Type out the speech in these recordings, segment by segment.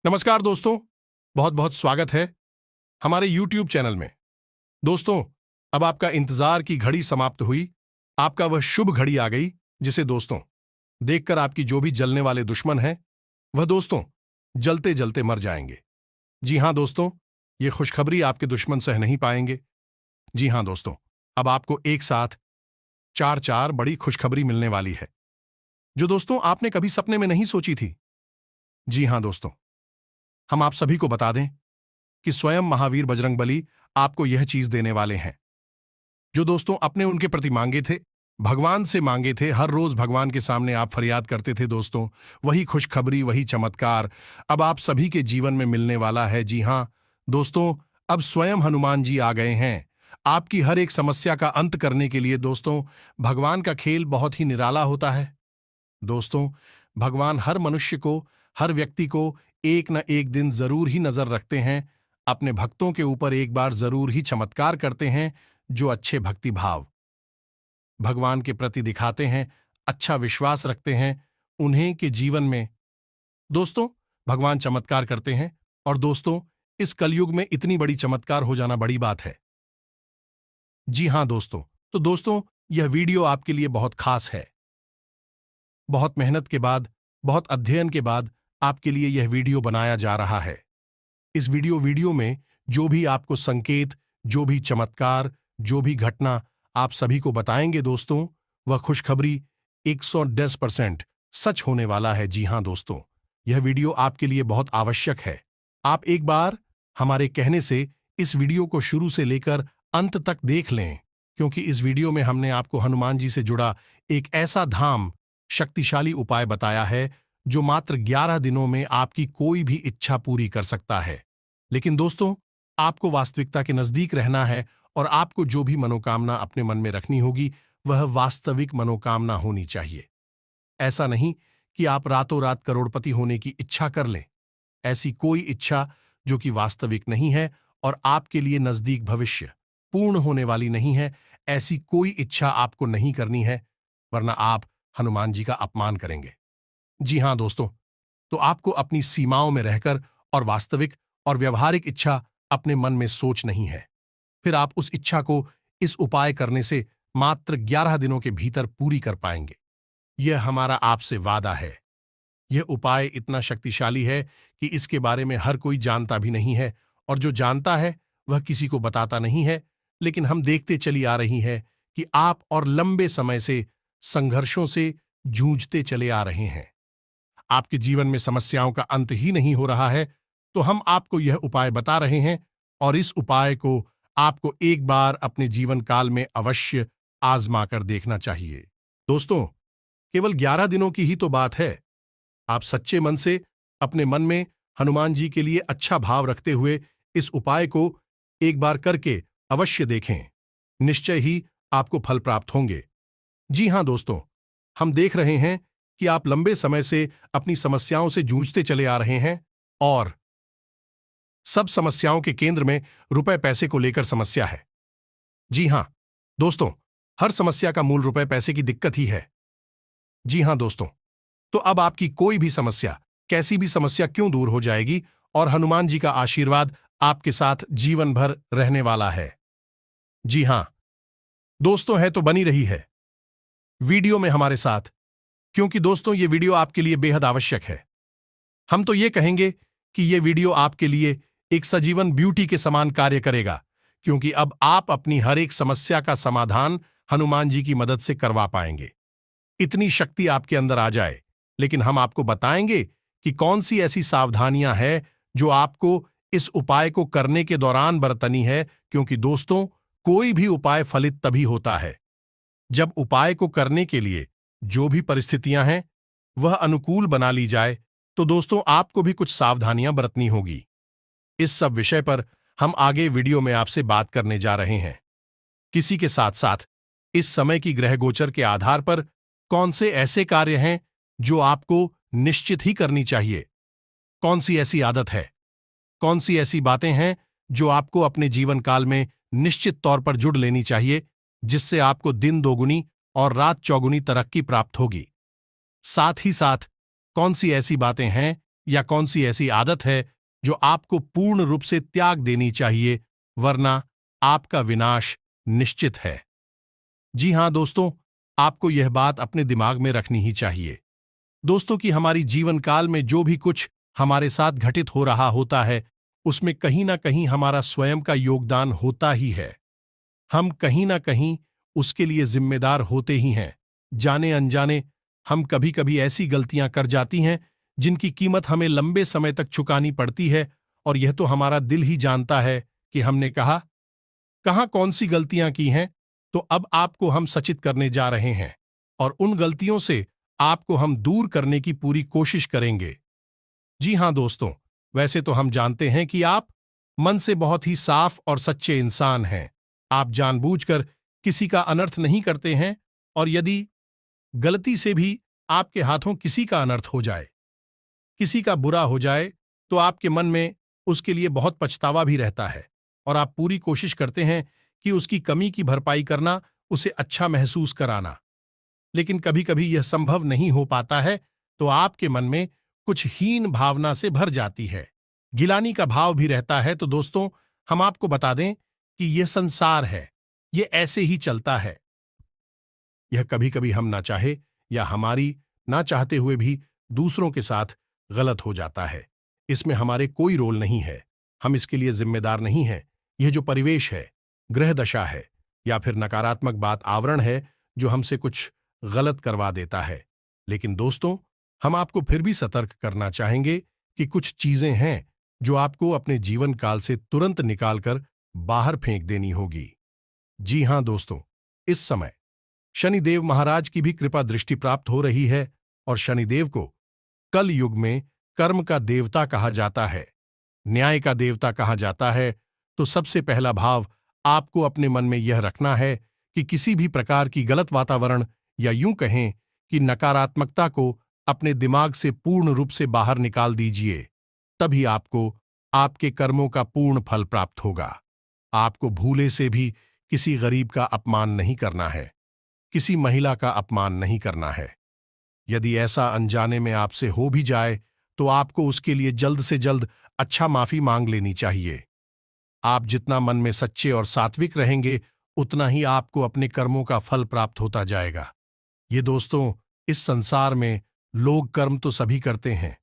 नमस्कार दोस्तों, बहुत बहुत स्वागत है हमारे YouTube चैनल में। दोस्तों, अब आपका इंतजार की घड़ी समाप्त हुई। आपका वह शुभ घड़ी आ गई जिसे दोस्तों देखकर आपकी जो भी जलने वाले दुश्मन हैं वह दोस्तों जलते जलते मर जाएंगे। जी हां दोस्तों, ये खुशखबरी आपके दुश्मन सह नहीं पाएंगे। जी हां दोस्तों, अब आपको एक साथ चार चार बड़ी खुशखबरी मिलने वाली है जो दोस्तों आपने कभी सपने में नहीं सोची थी। जी हां दोस्तों, हम आप सभी को बता दें कि स्वयं महावीर बजरंगबली आपको यह चीज देने वाले हैं जो दोस्तों अपने उनके प्रति मांगे थे, भगवान से मांगे थे। हर रोज भगवान के सामने आप फरियाद करते थे दोस्तों, वही खुशखबरी, वही चमत्कार अब आप सभी के जीवन में मिलने वाला है। जी हां दोस्तों, अब स्वयं हनुमान जी आ गए हैं आपकी हर एक समस्या का अंत करने के लिए। दोस्तों, भगवान का खेल बहुत ही निराला होता है। दोस्तों, भगवान हर मनुष्य को, हर व्यक्ति को एक न एक दिन जरूर ही नजर रखते हैं, अपने भक्तों के ऊपर एक बार जरूर ही चमत्कार करते हैं जो अच्छे भक्ति भाव भगवान के प्रति दिखाते हैं, अच्छा विश्वास रखते हैं, उन्हें के जीवन में दोस्तों भगवान चमत्कार करते हैं। और दोस्तों, इस कलयुग में इतनी बड़ी चमत्कार हो जाना बड़ी बात है। जी हां दोस्तों, तो दोस्तों यह वीडियो आपके लिए बहुत खास है। बहुत मेहनत के बाद, बहुत अध्ययन के बाद आपके लिए यह वीडियो बनाया जा रहा है। इस वीडियो में जो भी आपको संकेत, जो भी चमत्कार, जो भी घटना आप सभी को बताएंगे दोस्तों, वह खुशखबरी 110% सच होने वाला है। जी हां दोस्तों, यह वीडियो आपके लिए बहुत आवश्यक है। आप एक बार हमारे कहने से इस वीडियो को शुरू से लेकर अंत तक देख लें, क्योंकि इस वीडियो में हमने आपको हनुमान जी से जुड़ा एक ऐसा धाम, शक्तिशाली उपाय बताया है जो मात्र 11 दिनों में आपकी कोई भी इच्छा पूरी कर सकता है। लेकिन दोस्तों, आपको वास्तविकता के नजदीक रहना है और आपको जो भी मनोकामना अपने मन में रखनी होगी वह वास्तविक मनोकामना होनी चाहिए। ऐसा नहीं कि आप रातों रात करोड़पति होने की इच्छा कर लें। ऐसी कोई इच्छा जो कि वास्तविक नहीं है और आपके लिए नजदीक भविष्य पूर्ण होने वाली नहीं है, ऐसी कोई इच्छा आपको नहीं करनी है, वरना आप हनुमान जी का अपमान करेंगे। जी हां दोस्तों, तो आपको अपनी सीमाओं में रहकर और वास्तविक और व्यवहारिक इच्छा अपने मन में सोच नहीं है। फिर आप उस इच्छा को इस उपाय करने से मात्र 11 दिनों के भीतर पूरी कर पाएंगे। यह हमारा आपसे वादा है। यह उपाय इतना शक्तिशाली है कि इसके बारे में हर कोई जानता भी नहीं है, और जो जानता है वह किसी को बताता नहीं है। लेकिन हम देखते चली आ रही है कि आप और लंबे समय से संघर्षों से जूझते चले आ रहे हैं। आपके जीवन में समस्याओं का अंत ही नहीं हो रहा है, तो हम आपको यह उपाय बता रहे हैं और इस उपाय को आपको एक बार अपने जीवन काल में अवश्य आजमा कर देखना चाहिए। दोस्तों, केवल 11 दिनों की ही तो बात है। आप सच्चे मन से अपने मन में हनुमान जी के लिए अच्छा भाव रखते हुए इस उपाय को एक बार करके अवश्य देखें। निश्चय ही आपको फल प्राप्त होंगे। जी हां दोस्तों, हम देख रहे हैं कि आप लंबे समय से अपनी समस्याओं से जूझते चले आ रहे हैं और सब समस्याओं के केंद्र में रुपए पैसे को लेकर समस्या है। जी हां दोस्तों, हर समस्या का मूल रुपए पैसे की दिक्कत ही है। जी हां दोस्तों, तो अब आपकी कोई भी समस्या, कैसी भी समस्या क्यों दूर हो जाएगी और हनुमान जी का आशीर्वाद आपके साथ जीवन भर रहने वाला है। जी हां दोस्तों, है तो बनी रही है वीडियो में हमारे साथ, क्योंकि दोस्तों ये वीडियो आपके लिए बेहद आवश्यक है। हम तो ये कहेंगे कि ये वीडियो आपके लिए एक सजीवन ब्यूटी के समान कार्य करेगा, क्योंकि अब आप अपनी हर एक समस्या का समाधान हनुमान जी की मदद से करवा पाएंगे। इतनी शक्ति आपके अंदर आ जाए। लेकिन हम आपको बताएंगे कि कौन सी ऐसी सावधानियां हैं जो आपको इस उपाय को करने के दौरान बरतनी है, क्योंकि दोस्तों कोई भी उपाय फलित तभी होता है जब उपाय को करने के लिए जो भी परिस्थितियां हैं वह अनुकूल बना ली जाए। तो दोस्तों आपको भी कुछ सावधानियां बरतनी होगी। इस सब विषय पर हम आगे वीडियो में आपसे बात करने जा रहे हैं। किसी के साथ साथ इस समय की ग्रह गोचर के आधार पर कौन से ऐसे कार्य हैं जो आपको निश्चित ही करनी चाहिए, कौन सी ऐसी आदत है, कौन सी ऐसी बातें हैं जो आपको अपने जीवन काल में निश्चित तौर पर जुड़ लेनी चाहिए, जिससे आपको दिन दोगुनी और रात चौगुनी तरक्की प्राप्त होगी। साथ ही साथ कौन सी ऐसी बातें हैं या कौन सी ऐसी आदत है जो आपको पूर्ण रूप से त्याग देनी चाहिए, वरना आपका विनाश निश्चित है। जी हां दोस्तों, आपको यह बात अपने दिमाग में रखनी ही चाहिए दोस्तों कि हमारी जीवन काल में जो भी कुछ हमारे साथ घटित हो रहा होता है, उसमें कहीं ना कहीं हमारा स्वयं का योगदान होता ही है। हम कहीं ना कहीं उसके लिए जिम्मेदार होते ही हैं। जाने अनजाने हम कभी कभी ऐसी गलतियां कर जाती हैं जिनकी कीमत हमें लंबे समय तक चुकानी पड़ती है, और यह तो हमारा दिल ही जानता है कि हमने कहाँ कौन सी गलतियां की हैं। तो अब आपको हम सचेत करने जा रहे हैं, और उन गलतियों से आपको हम दूर करने की पूरी कोशिश करेंगे। जी हां दोस्तों, वैसे तो हम जानते हैं कि आप मन से बहुत ही साफ और सच्चे इंसान हैं। आप जानबूझकर किसी का अनर्थ नहीं करते हैं, और यदि गलती से भी आपके हाथों किसी का अनर्थ हो जाए, किसी का बुरा हो जाए, तो आपके मन में उसके लिए बहुत पछतावा भी रहता है, और आप पूरी कोशिश करते हैं कि उसकी कमी की भरपाई करना, उसे अच्छा महसूस कराना। लेकिन कभी कभी यह संभव नहीं हो पाता है, तो आपके मन में कुछ हीन भावना से भर जाती है, गिलानी का भाव भी रहता है। तो दोस्तों, हम आपको बता दें कि यह संसार है, यह ऐसे ही चलता है। यह कभी कभी हम ना चाहे या हमारी ना चाहते हुए भी दूसरों के साथ गलत हो जाता है। इसमें हमारे कोई रोल नहीं है, हम इसके लिए जिम्मेदार नहीं हैं। यह जो परिवेश है, ग्रह दशा है, या फिर नकारात्मक बात आवरण है जो हमसे कुछ गलत करवा देता है। लेकिन दोस्तों, हम आपको फिर भी सतर्क करना चाहेंगे कि कुछ चीजें हैं जो आपको अपने जीवन काल से तुरंत निकालकर बाहर फेंक देनी होगी। जी हां दोस्तों, इस समय शनिदेव महाराज की भी कृपा दृष्टि प्राप्त हो रही है, और शनिदेव को कल युग में कर्म का देवता कहा जाता है, न्याय का देवता कहा जाता है। तो सबसे पहला भाव आपको अपने मन में यह रखना है कि किसी भी प्रकार की गलत वातावरण, या यूं कहें कि नकारात्मकता को अपने दिमाग से पूर्ण रूप से बाहर निकाल दीजिए। तभी आपको आपके कर्मों का पूर्ण फल प्राप्त होगा। आपको भूले से भी किसी गरीब का अपमान नहीं करना है, किसी महिला का अपमान नहीं करना है। यदि ऐसा अनजाने में आपसे हो भी जाए, तो आपको उसके लिए जल्द से जल्द अच्छा माफी मांग लेनी चाहिए। आप जितना मन में सच्चे और सात्विक रहेंगे, उतना ही आपको अपने कर्मों का फल प्राप्त होता जाएगा। ये दोस्तों, इस संसार में लोग कर्म तो सभी करते हैं,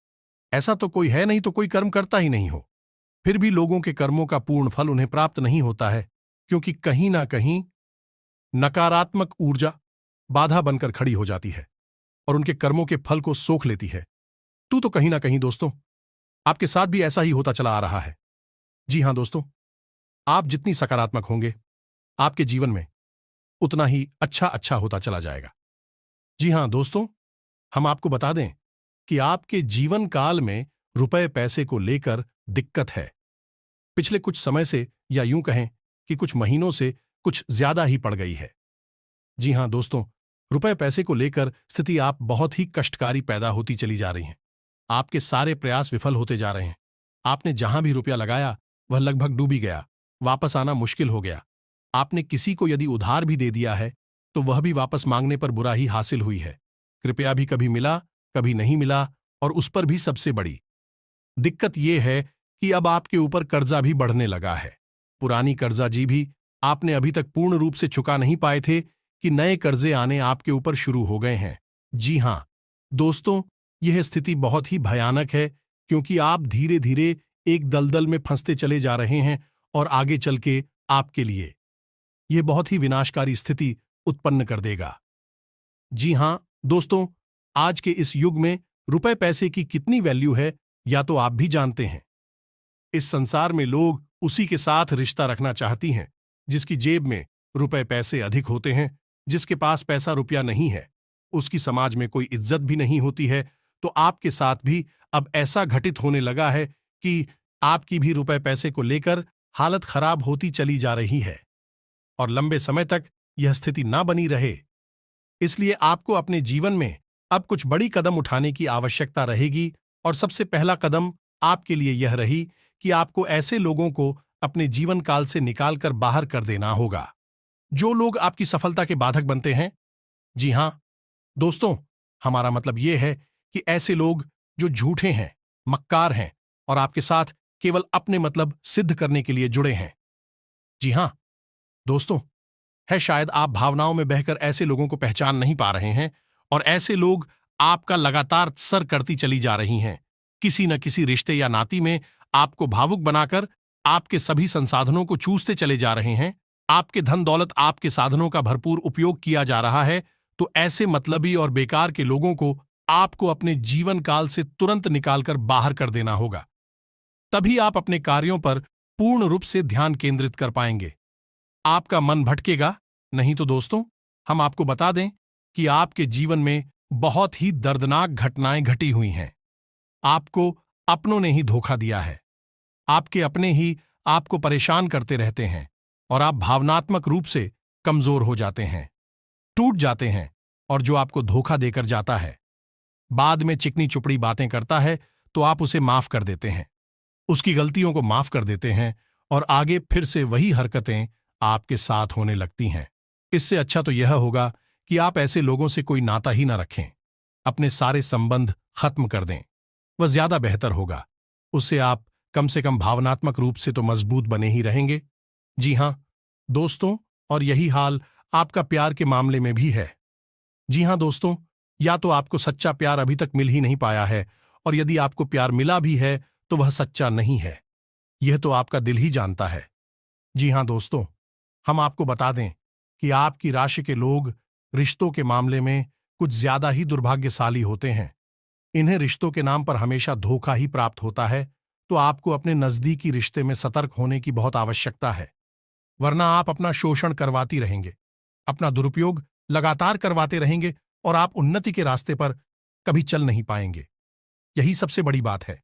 ऐसा तो कोई है नहीं तो कोई कर्म करता ही नहीं हो। फिर भी लोगों के कर्मों का पूर्ण फल उन्हें प्राप्त नहीं होता है, क्योंकि कहीं ना कहीं नकारात्मक ऊर्जा बाधा बनकर खड़ी हो जाती है और उनके कर्मों के फल को सोख लेती है। तो कहीं ना कहीं दोस्तों, आपके साथ भी ऐसा ही होता चला आ रहा है। जी हां दोस्तों, आप जितनी सकारात्मक होंगे, आपके जीवन में उतना ही अच्छा अच्छा होता चला जाएगा। जी हां दोस्तों, हम आपको बता दें कि आपके जीवन काल में रुपए पैसे को लेकर दिक्कत है। पिछले कुछ समय से, या यूं कहें कि कुछ महीनों से, कुछ ज्यादा ही पड़ गई है। जी हां दोस्तों, रुपए पैसे को लेकर स्थिति आप बहुत ही कष्टकारी पैदा होती चली जा रही हैं। आपके सारे प्रयास विफल होते जा रहे हैं। आपने जहां भी रुपया लगाया, वह लगभग डूबी गया, वापस आना मुश्किल हो गया। आपने किसी को यदि उधार भी दे दिया है, तो वह भी वापस मांगने पर बुरा ही हासिल हुई है। कृपया भी कभी मिला, कभी नहीं मिला, और उस पर भी सबसे बड़ी दिक्कत यह है कि अब आपके ऊपर कर्जा भी बढ़ने लगा है। पुरानी कर्जा जी भी आपने अभी तक पूर्ण रूप से चुका नहीं पाए थे कि नए कर्जे आने आपके ऊपर शुरू हो गए हैं। जी हां दोस्तों, यह स्थिति बहुत ही भयानक है, क्योंकि आप धीरे धीरे एक दलदल में फंसते चले जा रहे हैं, और आगे चल के आपके लिए यह बहुत ही विनाशकारी स्थिति उत्पन्न कर देगा। जी हां दोस्तों, आज के इस युग में रुपए पैसे की कितनी वैल्यू है, या तो आप भी जानते हैं। इस संसार में लोग उसी के साथ रिश्ता रखना चाहती हैं जिसकी जेब में रुपए पैसे अधिक होते हैं। जिसके पास पैसा रुपया नहीं है, उसकी समाज में कोई इज्जत भी नहीं होती है। तो आपके साथ भी अब ऐसा घटित होने लगा है कि आपकी भी रुपए पैसे को लेकर हालत खराब होती चली जा रही है, और लंबे समय तक यह स्थिति ना बनी रहे, इसलिए आपको अपने जीवन में अब कुछ बड़ी कदम उठाने की आवश्यकता रहेगी। और सबसे पहला कदम आपके लिए यह रही कि आपको ऐसे लोगों को अपने जीवन काल से निकालकर बाहर कर देना होगा जो लोग आपकी सफलता के बाधक बनते हैं। जी हां दोस्तों, हमारा मतलब यह है कि ऐसे लोग जो झूठे हैं, मक्कार हैं और आपके साथ केवल अपने मतलब सिद्ध करने के लिए जुड़े हैं। जी हां दोस्तों, है शायद आप भावनाओं में बहकर ऐसे लोगों को पहचान नहीं पा रहे हैं और ऐसे लोग आपका लगातार सर करती चली जा रही हैं। किसी न किसी रिश्ते या नाती में आपको भावुक बनाकर आपके सभी संसाधनों को चूसते चले जा रहे हैं। आपके धन दौलत आपके साधनों का भरपूर उपयोग किया जा रहा है। तो ऐसे मतलबी और बेकार के लोगों को आपको अपने जीवन काल से तुरंत निकालकर बाहर कर देना होगा। तभी आप अपने कार्यों पर पूर्ण रूप से ध्यान केंद्रित कर पाएंगे। आपका मन भटकेगा नहीं। तो दोस्तों, हम आपको बता दें कि आपके जीवन में बहुत ही दर्दनाक घटनाएं घटी हुई हैं। आपको अपनों ने ही धोखा दिया है। आपके अपने ही आपको परेशान करते रहते हैं और आप भावनात्मक रूप से कमजोर हो जाते हैं, टूट जाते हैं। और जो आपको धोखा देकर जाता है, बाद में चिकनी चुपड़ी बातें करता है, तो आप उसे माफ कर देते हैं, उसकी गलतियों को माफ कर देते हैं और आगे फिर से वही हरकतें आपके साथ होने लगती हैं। इससे अच्छा तो यह होगा कि आप ऐसे लोगों से कोई नाता ही ना रखें, अपने सारे संबंध खत्म कर दें। वह ज्यादा बेहतर होगा। उससे आप कम से कम भावनात्मक रूप से तो मजबूत बने ही रहेंगे। जी हां दोस्तों, और यही हाल आपका प्यार के मामले में भी है। जी हां दोस्तों, या तो आपको सच्चा प्यार अभी तक मिल ही नहीं पाया है, और यदि आपको प्यार मिला भी है तो वह सच्चा नहीं है। यह तो आपका दिल ही जानता है। जी हां दोस्तों, हम आपको बता दें कि आपकी राशि के लोग रिश्तों के मामले में कुछ ज्यादा ही दुर्भाग्यशाली होते हैं। इन्हें रिश्तों के नाम पर हमेशा धोखा ही प्राप्त होता है। तो आपको अपने नजदीकी रिश्ते में सतर्क होने की बहुत आवश्यकता है, वरना आप अपना शोषण करवाती रहेंगे, अपना दुरुपयोग लगातार करवाते रहेंगे और आप उन्नति के रास्ते पर कभी चल नहीं पाएंगे। यही सबसे बड़ी बात है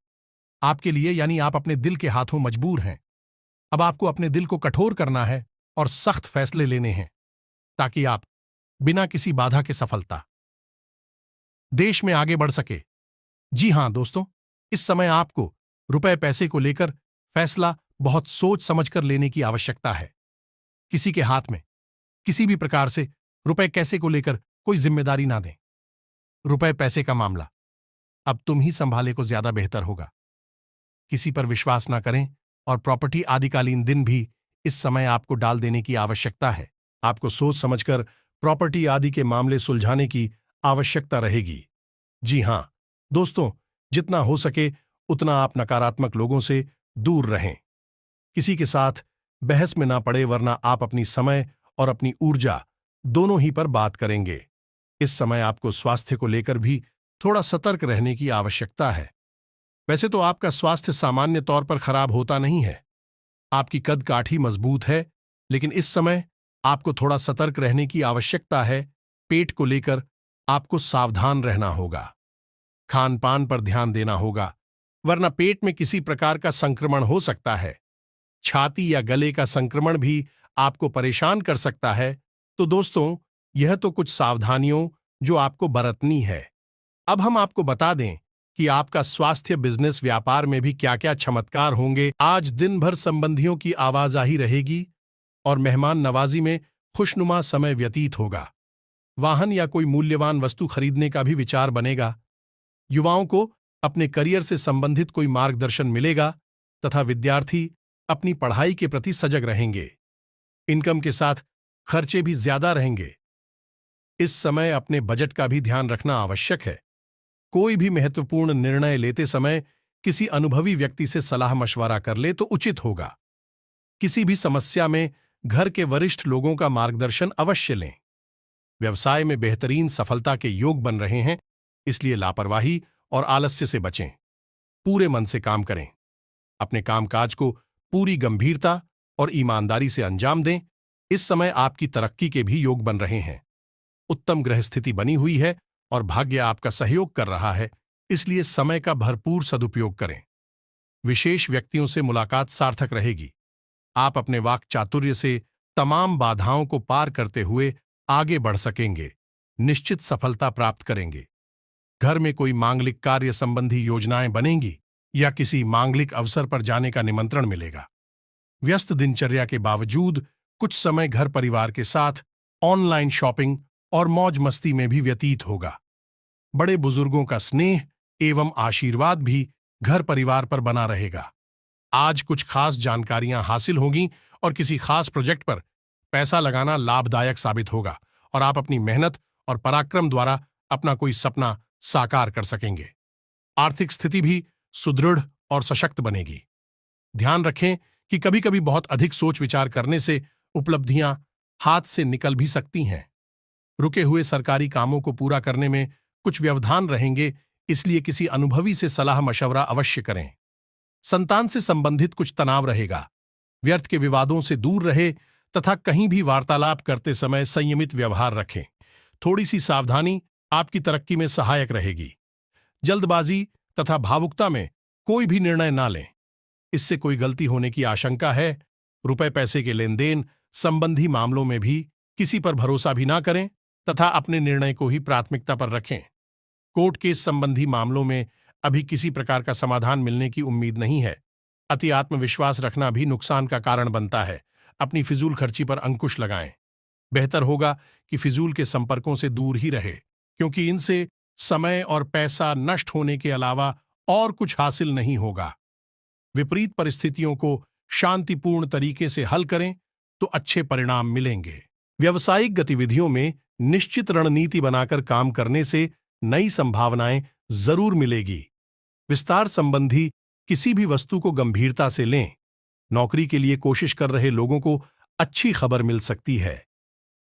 आपके लिए, यानी आप अपने दिल के हाथों मजबूर हैं। अब आपको अपने दिल को कठोर करना है और सख्त फैसले लेने हैं, ताकि आप बिना किसी बाधा के सफलता देश में आगे बढ़ सके। जी हां दोस्तों, इस समय आपको रुपए पैसे को लेकर फैसला बहुत सोच समझकर लेने की आवश्यकता है। किसी के हाथ में किसी भी प्रकार से रुपए कैसे को लेकर कोई जिम्मेदारी ना दें। रुपए पैसे का मामला अब तुम ही संभाले को ज्यादा बेहतर होगा। किसी पर विश्वास ना करें और प्रॉपर्टी आदिकालीन दिन भी इस समय आपको डाल देने की आवश्यकता है। आपको सोच समझकर प्रॉपर्टी आदि के मामले सुलझाने की आवश्यकता रहेगी। जी हां दोस्तों, जितना हो सके उतना आप नकारात्मक लोगों से दूर रहें। किसी के साथ बहस में ना पड़े, वरना आप अपनी समय और अपनी ऊर्जा दोनों ही पर बात करेंगे। इस समय आपको स्वास्थ्य को लेकर भी थोड़ा सतर्क रहने की आवश्यकता है। वैसे तो आपका स्वास्थ्य सामान्य तौर पर खराब होता नहीं है, आपकी कद काठी मजबूत है, लेकिन इस समय आपको थोड़ा सतर्क रहने की आवश्यकता है। पेट को लेकर आपको सावधान रहना होगा, खान पान पर ध्यान देना होगा, वरना पेट में किसी प्रकार का संक्रमण हो सकता है। छाती या गले का संक्रमण भी आपको परेशान कर सकता है। तो दोस्तों, यह तो कुछ सावधानियों जो आपको बरतनी है। अब हम आपको बता दें कि आपका स्वास्थ्य, बिजनेस, व्यापार में भी क्या क्या चमत्कार होंगे। आज दिन भर संबंधियों की आवाजाही रहेगी और मेहमान नवाजी में खुशनुमा समय व्यतीत होगा। वाहन या कोई मूल्यवान वस्तु खरीदने का भी विचार बनेगा। युवाओं को अपने करियर से संबंधित कोई मार्गदर्शन मिलेगा तथा विद्यार्थी अपनी पढ़ाई के प्रति सजग रहेंगे। इनकम के साथ खर्चे भी ज्यादा रहेंगे। इस समय अपने बजट का भी ध्यान रखना आवश्यक है। कोई भी महत्वपूर्ण निर्णय लेते समय किसी अनुभवी व्यक्ति से सलाह मशवरा कर ले तो उचित होगा। किसी भी समस्या में घर के वरिष्ठ लोगों का मार्गदर्शन अवश्य लें। व्यवसाय में बेहतरीन सफलता के योग बन रहे हैं, इसलिए लापरवाही और आलस्य से बचें। पूरे मन से काम करें। अपने कामकाज को पूरी गंभीरता और ईमानदारी से अंजाम दें। इस समय आपकी तरक्की के भी योग बन रहे हैं। उत्तम ग्रह स्थिति बनी हुई है और भाग्य आपका सहयोग कर रहा है, इसलिए समय का भरपूर सदुपयोग करें। विशेष व्यक्तियों से मुलाकात सार्थक रहेगी। आप अपने वाक चातुर्य से तमाम बाधाओं को पार करते हुए आगे बढ़ सकेंगे। निश्चित सफलता प्राप्त करेंगे। घर में कोई मांगलिक कार्य संबंधी योजनाएं बनेंगी या किसी मांगलिक अवसर पर जाने का निमंत्रण मिलेगा। व्यस्त दिनचर्या के बावजूद कुछ समय घर परिवार के साथ ऑनलाइन शॉपिंग और मौज मस्ती में भी व्यतीत होगा। बड़े बुजुर्गों का स्नेह एवं आशीर्वाद भी घर परिवार पर बना रहेगा। आज कुछ खास जानकारियां हासिल होंगी और किसी खास प्रोजेक्ट पर पैसा लगाना लाभदायक साबित होगा और आप अपनी मेहनत और पराक्रम द्वारा अपना कोई सपना साकार कर सकेंगे। आर्थिक स्थिति भी सुदृढ़ और सशक्त बनेगी। ध्यान रखें कि कभी-कभी बहुत अधिक सोच विचार करने से उपलब्धियां हाथ से निकल भी सकती हैं। रुके हुए सरकारी कामों को पूरा करने में कुछ व्यवधान रहेंगे, इसलिए किसी अनुभवी से सलाह मशवरा अवश्य करें। संतान से संबंधित कुछ तनाव रहेगा। व्यर्थ के विवादों से दूर रहे तथा कहीं भी वार्तालाप करते समय संयमित व्यवहार रखें। थोड़ी सी सावधानी आपकी तरक्की में सहायक रहेगी। जल्दबाजी तथा भावुकता में कोई भी निर्णय ना लें, इससे कोई गलती होने की आशंका है। रुपए पैसे के लेन देन संबंधी मामलों में भी किसी पर भरोसा भी ना करें तथा अपने निर्णय को ही प्राथमिकता पर रखें। कोर्ट केस संबंधी मामलों में अभी किसी प्रकार का समाधान मिलने की उम्मीद नहीं है। अति आत्मविश्वास रखना भी नुकसान का कारण बनता है। अपनी फिजूल खर्ची पर अंकुश लगाएं। बेहतर होगा कि फिजूल के संपर्कों से दूर ही रहे, क्योंकि इनसे समय और पैसा नष्ट होने के अलावा और कुछ हासिल नहीं होगा। विपरीत परिस्थितियों को शांतिपूर्ण तरीके से हल करें तो अच्छे परिणाम मिलेंगे। व्यावसायिक गतिविधियों में निश्चित रणनीति बनाकर काम करने से नई संभावनाएं जरूर मिलेगी। विस्तार संबंधी किसी भी वस्तु को गंभीरता से लें। नौकरी के लिए कोशिश कर रहे लोगों को अच्छी खबर मिल सकती है।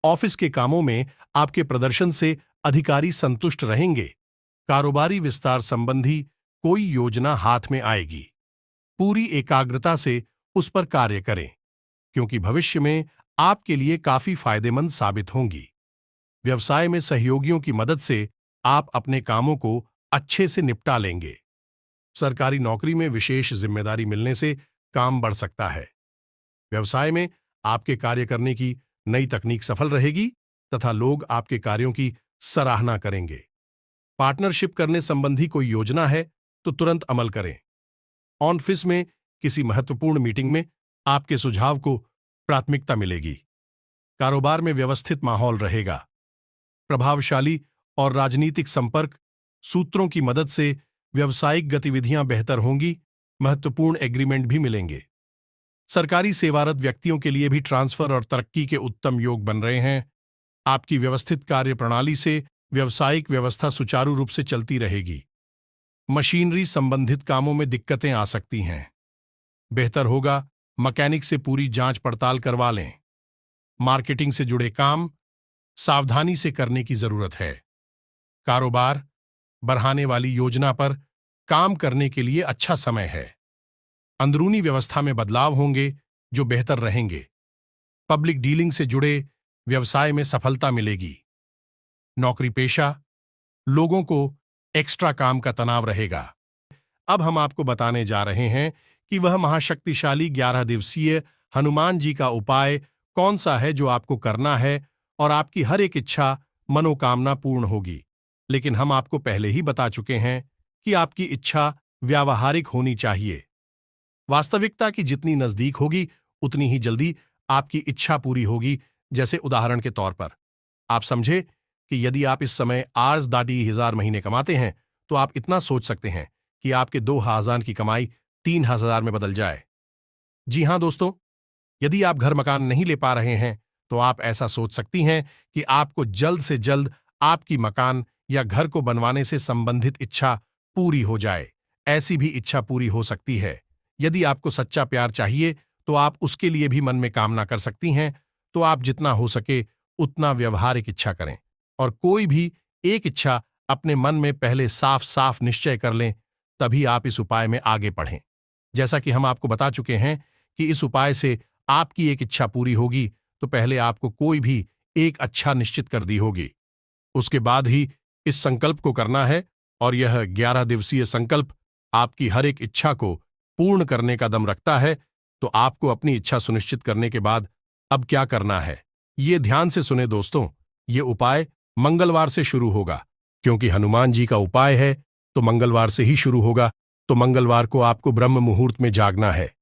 ऑफिस के कामों में आपके प्रदर्शन से अधिकारी संतुष्ट रहेंगे। कारोबारी विस्तार संबंधी कोई योजना हाथ में आएगी। पूरी एकाग्रता से उस पर कार्य करें, क्योंकि भविष्य में आपके लिए काफी फायदेमंद साबित होंगी। व्यवसाय में सहयोगियों की मदद से आप अपने कामों को अच्छे से निपटा लेंगे। सरकारी नौकरी में विशेष जिम्मेदारी मिलने से काम बढ़ सकता है। व्यवसाय में आपके कार्य करने की नई तकनीक सफल रहेगी तथा लोग आपके कार्यों की सराहना करेंगे। पार्टनरशिप करने संबंधी कोई योजना है तो तुरंत अमल करें। ऑफिस में किसी महत्वपूर्ण मीटिंग में आपके सुझाव को प्राथमिकता मिलेगी। कारोबार में व्यवस्थित माहौल रहेगा। प्रभावशाली और राजनीतिक संपर्क सूत्रों की मदद से व्यावसायिक गतिविधियां बेहतर होंगी। महत्वपूर्ण एग्रीमेंट भी मिलेंगे। सरकारी सेवारत व्यक्तियों के लिए भी ट्रांसफर और तरक्की के उत्तम योग बन रहे हैं। आपकी व्यवस्थित कार्य प्रणाली से व्यावसायिक व्यवस्था सुचारू रूप से चलती रहेगी। मशीनरी संबंधित कामों में दिक्कतें आ सकती हैं। बेहतर होगा मैकेनिक से पूरी जांच पड़ताल करवा लें। मार्केटिंग से जुड़े काम सावधानी से करने की जरूरत है। कारोबार बढ़ाने वाली योजना पर काम करने के लिए अच्छा समय है। अंदरूनी व्यवस्था में बदलाव होंगे जो बेहतर रहेंगे। पब्लिक डीलिंग से जुड़े व्यवसाय में सफलता मिलेगी। नौकरी पेशा लोगों को एक्स्ट्रा काम का तनाव रहेगा। अब हम आपको बताने जा रहे हैं कि वह महाशक्तिशाली 11 दिवसीय हनुमान जी का उपाय कौन सा है जो आपको करना है और आपकी हर एक इच्छा मनोकामना पूर्ण होगी। लेकिन हम आपको पहले ही बता चुके हैं कि आपकी इच्छा व्यावहारिक होनी चाहिए। वास्तविकता की जितनी नजदीक होगी उतनी ही जल्दी आपकी इच्छा पूरी होगी। जैसे उदाहरण के तौर पर आप समझे कि यदि आप इस समय 8,000 महीने कमाते हैं तो आप इतना सोच सकते हैं कि आपके 2,000 की कमाई 3,000 में बदल जाए। जी हां दोस्तों, यदि आप घर मकान नहीं ले पा रहे हैं तो आप ऐसा सोच सकती हैं कि आपको जल्द से जल्द आपकी मकान या घर को बनवाने से संबंधित इच्छा पूरी हो जाए। ऐसी भी इच्छा पूरी हो सकती है। यदि आपको सच्चा प्यार चाहिए तो आप उसके लिए भी मन में कामना कर सकती हैं। तो आप जितना हो सके उतना व्यवहारिक इच्छा करें और कोई भी एक इच्छा अपने मन में पहले साफ साफ निश्चय कर लें, तभी आप इस उपाय में आगे बढ़ें। जैसा कि हम आपको बता चुके हैं कि इस उपाय से आपकी एक इच्छा पूरी होगी तो पहले आपको कोई भी एक अच्छा निश्चित कर दी होगी। उसके बाद ही इस संकल्प को करना है और यह 11 दिवसीय संकल्प आपकी हर एक इच्छा को पूर्ण करने का दम रखता है। तो आपको अपनी इच्छा सुनिश्चित करने के बाद अब क्या करना है, ये ध्यान से सुने दोस्तों। ये उपाय मंगलवार से शुरू होगा, क्योंकि हनुमान जी का उपाय है तो मंगलवार से ही शुरू होगा। तो मंगलवार को आपको ब्रह्म मुहूर्त में जागना है।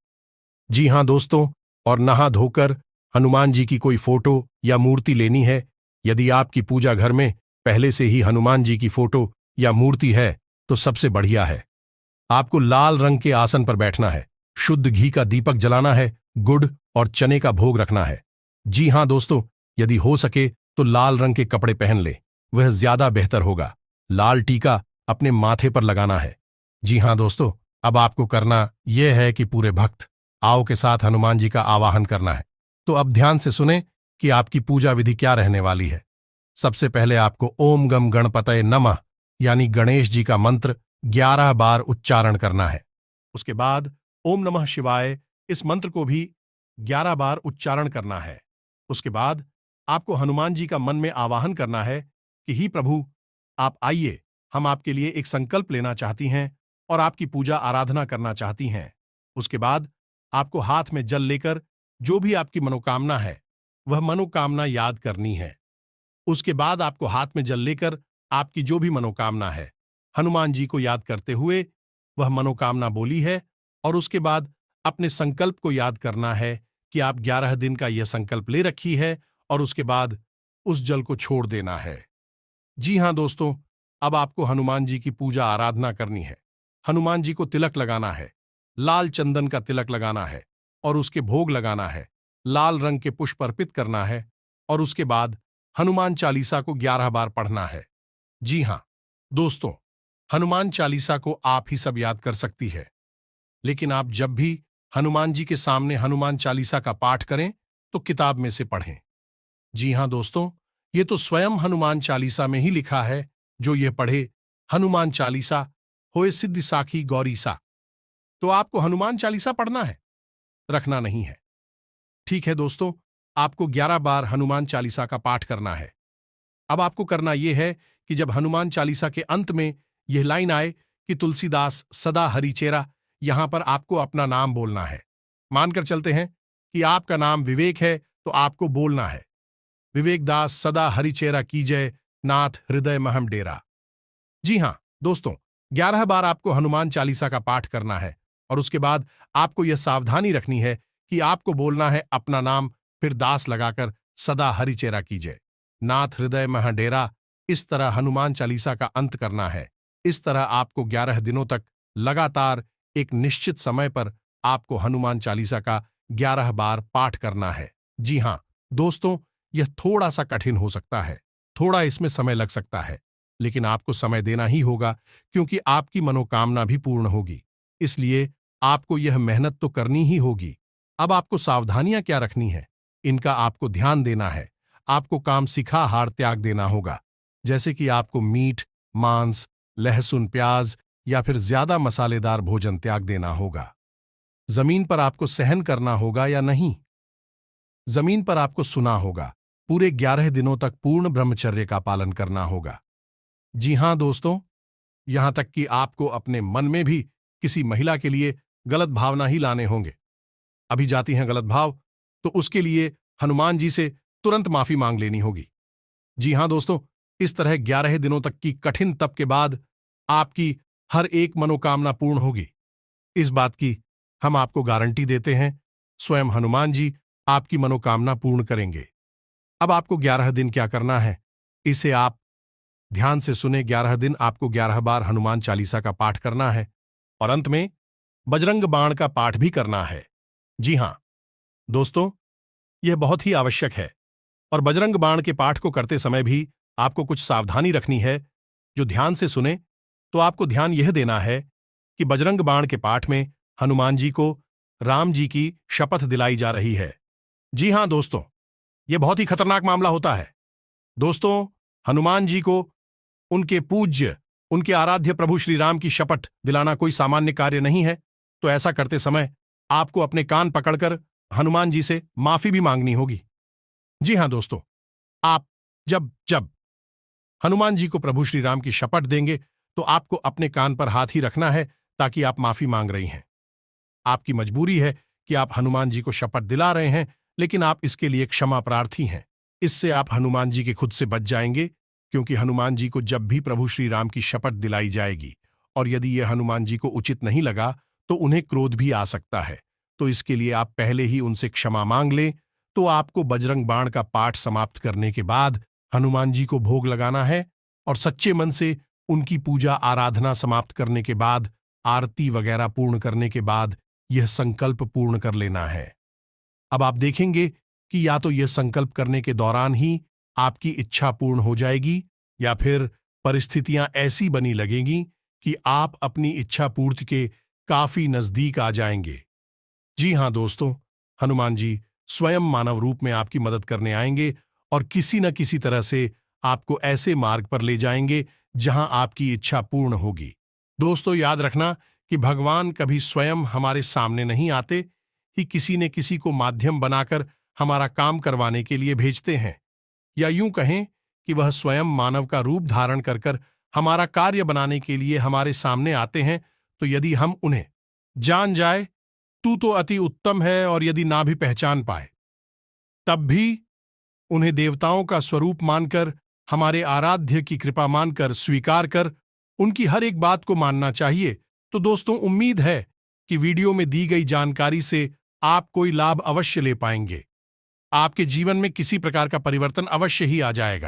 जी हां दोस्तों, और नहा धोकर हनुमान जी की कोई फोटो या मूर्ति लेनी है। यदि आपकी पूजा घर में पहले से ही हनुमान जी की फोटो या मूर्ति है तो सबसे बढ़िया है। आपको लाल रंग के आसन पर बैठना है, शुद्ध घी का दीपक जलाना है, गुड़ और चने का भोग रखना है। जी हां दोस्तों, यदि हो सके तो लाल रंग के कपड़े पहन ले, वह ज्यादा बेहतर होगा। लाल टीका अपने माथे पर लगाना है। जी हां दोस्तों, अब आपको करना यह है कि पूरे भक्त आओ के साथ हनुमान जी का आवाहन करना है। तो अब ध्यान से सुने कि आपकी पूजा विधि क्या रहने वाली है। सबसे पहले आपको ओम गम गणपतये नमः यानी गणेश जी का मंत्र 11 बार उच्चारण करना है। उसके बाद ओम नमः शिवाय इस मंत्र को भी 11 बार उच्चारण करना है। उसके बाद आपको हनुमान जी का मन में आवाहन करना है कि ही प्रभु, आप आइए, हम आपके लिए एक संकल्प लेना चाहती हैं और आपकी पूजा आराधना करना चाहती हैं। उसके बाद आपको हाथ में जल लेकर जो भी आपकी मनोकामना है वह मनोकामना याद करनी है। उसके बाद आपको हाथ में जल लेकर आपकी जो भी मनोकामना है हनुमान जी को याद करते हुए वह मनोकामना बोली है, और उसके बाद अपने संकल्प को याद करना है कि आप 11 दिन का यह संकल्प ले रखी है, और उसके बाद उस जल को छोड़ देना है। जी हां दोस्तों, अब आपको हनुमान जी की पूजा आराधना करनी है। हनुमान जी को तिलक लगाना है, लाल चंदन का तिलक लगाना है और उसके भोग लगाना है, लाल रंग के पुष्प अर्पित करना है, और उसके बाद हनुमान चालीसा को 11 बार पढ़ना है। जी हां दोस्तों, हनुमान चालीसा को आप ही सब याद कर सकती है, लेकिन आप जब भी हनुमान जी के सामने हनुमान चालीसा का पाठ करें तो किताब में से पढ़ें। जी हां दोस्तों, ये तो स्वयं हनुमान चालीसा में ही लिखा है, जो ये पढ़े हनुमान चालीसा होए सिद्धि साखी गौरीसा। तो आपको हनुमान चालीसा पढ़ना है, रखना नहीं है। ठीक है दोस्तों, आपको 11 बार हनुमान चालीसा का पाठ करना है। अब आपको करना यह है कि जब हनुमान चालीसा के अंत में यह लाइन आए कि तुलसीदास सदा हरिचेरा, यहां पर आपको अपना नाम बोलना है। मानकर चलते हैं कि आपका नाम विवेक है, तो आपको बोलना है, विवेक दास सदा हरिचेरा कीजय, नाथ हृदय महम डेरा। जी हां दोस्तों, 11 बार आपको हनुमान चालीसा का पाठ करना है, और उसके बाद आपको यह सावधानी रखनी है कि आपको बोलना है अपना नाम, फिर दास लगाकर सदा हरिचेरा कीजय, नाथ हृदय मह डेरा। इस तरह हनुमान चालीसा का अंत करना है। इस तरह आपको 11 दिनों तक लगातार एक निश्चित समय पर आपको हनुमान चालीसा का 11 बार पाठ करना है। जी हां दोस्तों, यह थोड़ा सा कठिन हो सकता है, थोड़ा इसमें समय लग सकता है, लेकिन आपको समय देना ही होगा, क्योंकि आपकी मनोकामना भी पूर्ण होगी। इसलिए आपको यह मेहनत तो करनी ही होगी। अब आपको सावधानियां क्या रखनी है, इनका आपको ध्यान देना है। आपको काम सिखा आहार त्याग देना होगा, जैसे कि आपको मीट, मांस, लहसुन, प्याज या फिर ज्यादा मसालेदार भोजन त्याग देना होगा। जमीन पर आपको सहन करना होगा या नहीं, जमीन पर आपको सुना होगा। पूरे 11 दिनों तक पूर्ण ब्रह्मचर्य का पालन करना होगा। जी हां दोस्तों, यहां तक कि आपको अपने मन में भी किसी महिला के लिए गलत भावना ही लाने होंगे। अभी जाती हैं गलत भाव, तो उसके लिए हनुमान जी से तुरंत माफी मांग लेनी होगी। जी हां दोस्तों, इस तरह 11 दिनों तक की कठिन तप के बाद आपकी हर एक मनोकामना पूर्ण होगी। इस बात की हम आपको गारंटी देते हैं, स्वयं हनुमान जी आपकी मनोकामना पूर्ण करेंगे। अब आपको 11 दिन क्या करना है, इसे आप ध्यान से सुने। 11 दिन आपको 11 बार हनुमान चालीसा का पाठ करना है, और अंत में बजरंग बाण का पाठ भी करना है। जी हां दोस्तों, यह बहुत ही आवश्यक है, और बजरंग बाण के पाठ को करते समय भी आपको कुछ सावधानी रखनी है। जो ध्यान से सुने, तो आपको ध्यान यह देना है कि बजरंग बाण के पाठ में हनुमान जी को राम जी की शपथ दिलाई जा रही है। जी हां दोस्तों, यह बहुत ही खतरनाक मामला होता है। दोस्तों, हनुमान जी को उनके पूज्य, उनके आराध्य प्रभु श्री राम की शपथ दिलाना कोई सामान्य कार्य नहीं है। तो ऐसा करते समय आपको अपने कान पकड़कर हनुमान जी से माफी भी मांगनी होगी। जी हां दोस्तों, आप जब जब हनुमान जी को प्रभु श्री राम की शपथ देंगे, तो आपको अपने कान पर हाथ ही रखना है, ताकि आप माफी मांग रही हैं। आपकी मजबूरी है कि आप हनुमान जी को शपथ दिला रहे हैं, लेकिन आप इसके लिए क्षमा प्रार्थी हैं। इससे आप हनुमान जी के खुद से बच जाएंगे, क्योंकि हनुमान जी को जब भी प्रभु श्री राम की शपथ दिलाई जाएगी, और यदि यह हनुमान जी को उचित नहीं लगा, तो उन्हें क्रोध भी आ सकता है। तो इसके लिए आप पहले ही उनसे क्षमा मांग लें। तो आपको बजरंग बाण का पाठ समाप्त करने के बाद हनुमान जी को भोग लगाना है, और सच्चे मन से उनकी पूजा आराधना समाप्त करने के बाद आरती वगैरह पूर्ण करने के बाद यह संकल्प पूर्ण कर लेना है। अब आप देखेंगे कि या तो यह संकल्प करने के दौरान ही आपकी इच्छा पूर्ण हो जाएगी या फिर परिस्थितियां ऐसी बनी लगेंगी कि आप अपनी इच्छा पूर्ति के काफी नजदीक आ जाएंगे। जी हां दोस्तों, हनुमान जी स्वयं मानव रूप में आपकी मदद करने आएंगे और किसी न किसी तरह से आपको ऐसे मार्ग पर ले जाएंगे जहां आपकी इच्छा पूर्ण होगी। दोस्तों याद रखना कि भगवान कभी स्वयं हमारे सामने नहीं आते, ही किसी ने किसी को माध्यम बनाकर हमारा काम करवाने के लिए भेजते हैं, या यूं कहें कि वह स्वयं मानव का रूप धारण कर कर हमारा कार्य बनाने के लिए हमारे सामने आते हैं। तो यदि हम उन्हें जान जाए तू तो अति उत्तम है, और यदि ना भी पहचान पाए तब भी उन्हें देवताओं का स्वरूप मानकर, हमारे आराध्य की कृपा मानकर स्वीकार कर उनकी हर एक बात को मानना चाहिए। तो दोस्तों उम्मीद है कि वीडियो में दी गई जानकारी से आप कोई लाभ अवश्य ले पाएंगे। आपके जीवन में किसी प्रकार का परिवर्तन अवश्य ही आ जाएगा।